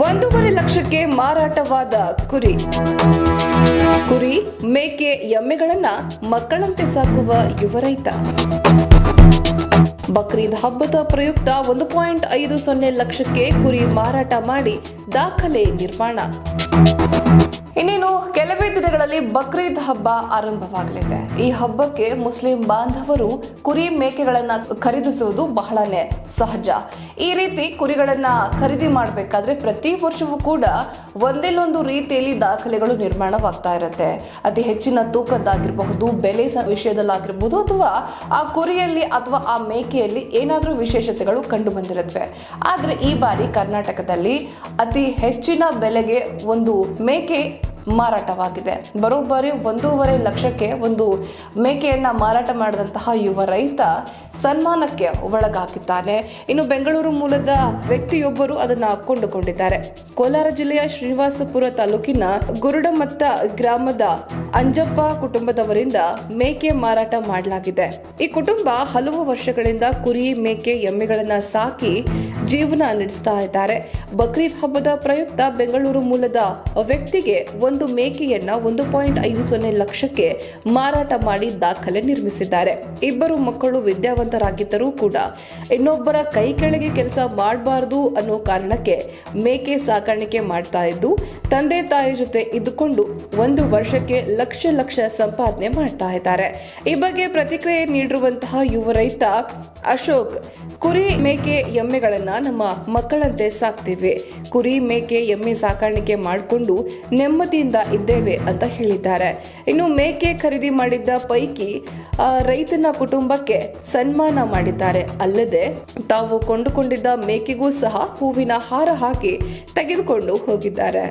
1.5 ಲಕ್ಷಕ್ಕೆ ಮಾರಾಟವಾದ ಕುರಿ ಮೇಕೆ ಎಮ್ಮೆಗಳನ್ನ ಮಕ್ಕಳಂತೆ ಸಾಕುವ ಯುವ ರೈತ. ಬಕ್ರೀದ್ ಹಬ್ಬದ ಪ್ರಯುಕ್ತ 1.50 ಲಕ್ಷಕ್ಕೆ ಕುರಿ ಮಾರಾಟ ಮಾಡಿ ದಾಖಲೆ ನಿರ್ಮಾಣ. ಇನ್ನೇನು ಕೆಲವೇ ದಿನಗಳಲ್ಲಿ ಬಕ್ರೀದ್ ಹಬ್ಬ ಆರಂಭವಾಗಲಿದೆ. ಈ ಹಬ್ಬಕ್ಕೆ ಮುಸ್ಲಿಂ ಬಾಂಧವರು ಕುರಿ ಮೇಕೆಗಳನ್ನ ಖರೀದಿಸುವುದು ಬಹಳನೇ ಸಹಜ. ಈ ರೀತಿ ಕುರಿಗಳನ್ನ ಖರೀದಿ ಮಾಡಬೇಕಾದ್ರೆ ಪ್ರತಿ ವರ್ಷವೂ ಕೂಡ ಒಂದಿಲ್ಲೊಂದು ರೀತಿಯಲ್ಲಿ ದಾಖಲೆಗಳು ನಿರ್ಮಾಣವಾಗ್ತಾ ಇರುತ್ತೆ. ಅತಿ ಹೆಚ್ಚಿನ ತೂಕದ್ದಾಗಿರಬಹುದು, ಬೆಲೆ ವಿಷಯದಲ್ಲಾಗಿರ್ಬೋದು, ಅಥವಾ ಆ ಕುರಿಯಲ್ಲಿ ಅಥವಾ ಆ ಮೇಕೆಯಲ್ಲಿ ಏನಾದರೂ ವಿಶೇಷತೆಗಳು ಕಂಡು ಬಂದಿರುತ್ತವೆ. ಆದ್ರೆ ಈ ಬಾರಿ ಕರ್ನಾಟಕದಲ್ಲಿ ಅತಿ ಹೆಚ್ಚಿನ ಬೆಲೆಗೆ ಒಂದು ಮೇಕೆ ಮಾರಾಟವಾಗಿದೆ. ಬರೋಬ್ಬರಿ 1.5 ಲಕ್ಷಕ್ಕೆ ಒಂದು ಮೇಕೆಯನ್ನ ಮಾರಾಟ ಮಾಡಿದಂತಹ ಯುವ ರೈತ ಸನ್ಮಾನಕ್ಕೆ ಒಳಗಾಗಿದ್ದಾನೆ. ಇನ್ನು ಬೆಂಗಳೂರು ಮೂಲದ ವ್ಯಕ್ತಿಯೊಬ್ಬರು ಅದನ್ನ ಕೊಂಡುಕೊಂಡಿದ್ದಾರೆ. ಕೋಲಾರ ಜಿಲ್ಲೆಯ ಶ್ರೀನಿವಾಸಪುರ ತಾಲೂಕಿನ ಗುರುಡಮತ್ತ ಗ್ರಾಮದ ಅಂಜಪ್ಪ ಕುಟುಂಬದವರಿಂದ ಮೇಕೆ ಮಾರಾಟ ಮಾಡಲಾಗಿದೆ. ಈ ಕುಟುಂಬ ಹಲವು ವರ್ಷಗಳಿಂದ ಕುರಿ, ಮೇಕೆ, ಎಮ್ಮೆಗಳನ್ನ ಸಾಕಿ ಜೀವನ ನಡೆಸ್ತಾ ಇದ್ದಾರೆ. ಬಕ್ರೀದ್ ಹಬ್ಬದ ಪ್ರಯುಕ್ತ ಬೆಂಗಳೂರು ಮೂಲದ ವ್ಯಕ್ತಿಗೆ ಒಂದು ಮೇಕೆಯನ್ನ 1.50 ಲಕ್ಷಕ್ಕೆ ಮಾರಾಟ ಮಾಡಿ ದಾಖಲೆ ನಿರ್ಮಿಸಿದ್ದಾರೆ. ಇಬ್ಬರು ಮಕ್ಕಳು ವಿದ್ಯಾವಂತರಾಗಿದ್ದರೂ ಕೂಡ ಇನ್ನೊಬ್ಬರ ಕೈ ಕೆಳಗೆ ಕೆಲಸ ಮಾಡಬಾರದು ಅನ್ನೋ ಕಾರಣಕ್ಕೆ ಮೇಕೆ ಸಾಕಾಣಿಕೆ ಮಾಡ್ತಾ ಇದ್ದು, ತಂದೆ ತಾಯಿ ಜೊತೆ ಇದ್ದುಕೊಂಡು 1 ವರ್ಷಕ್ಕೆ ಲಕ್ಷ ಸಂಪಾದನೆ ಮಾಡ್ತಾ ಇದ್ದಾರೆ. ಈ ಬಗ್ಗೆ ಪ್ರತಿಕ್ರಿಯೆ ನೀಡಿರುವಂತಹ ಯುವ ರೈತ ಅಶೋಕ್, ಕುರಿ, ಮೇಕೆ, ಎಮ್ಮೆಗಳನ್ನ ನಮ್ಮ ಮಕ್ಕಳಂತೆ ಸಾಕ್ತೇವೆ. ಕುರಿ, ಮೇಕೆ, ಎಮ್ಮೆ ಸಾಕಾಣಿಕೆ ಮಾಡಿಕೊಂಡು ನೆಮ್ಮದಿಯಿಂದ ಇದ್ದೇವೆ ಅಂತ ಹೇಳಿದ್ದಾರೆ. ಇನ್ನು ಮೇಕೆ ಖರೀದಿ ಮಾಡಿದ್ದ ಪೈಕಿ ರೈತನ ಕುಟುಂಬಕ್ಕೆ ಸನ್ಮಾನ ಮಾಡಿದ್ದಾರೆ. ಅಲ್ಲದೆ ತಾವು ಕೊಂಡುಕೊಂಡಿದ್ದ ಮೇಕೆಗೂ ಸಹ ಹೂವಿನ ಹಾರ ಹಾಕಿ ತೆಗೆದುಕೊಂಡು ಹೋಗಿದ್ದಾರೆ.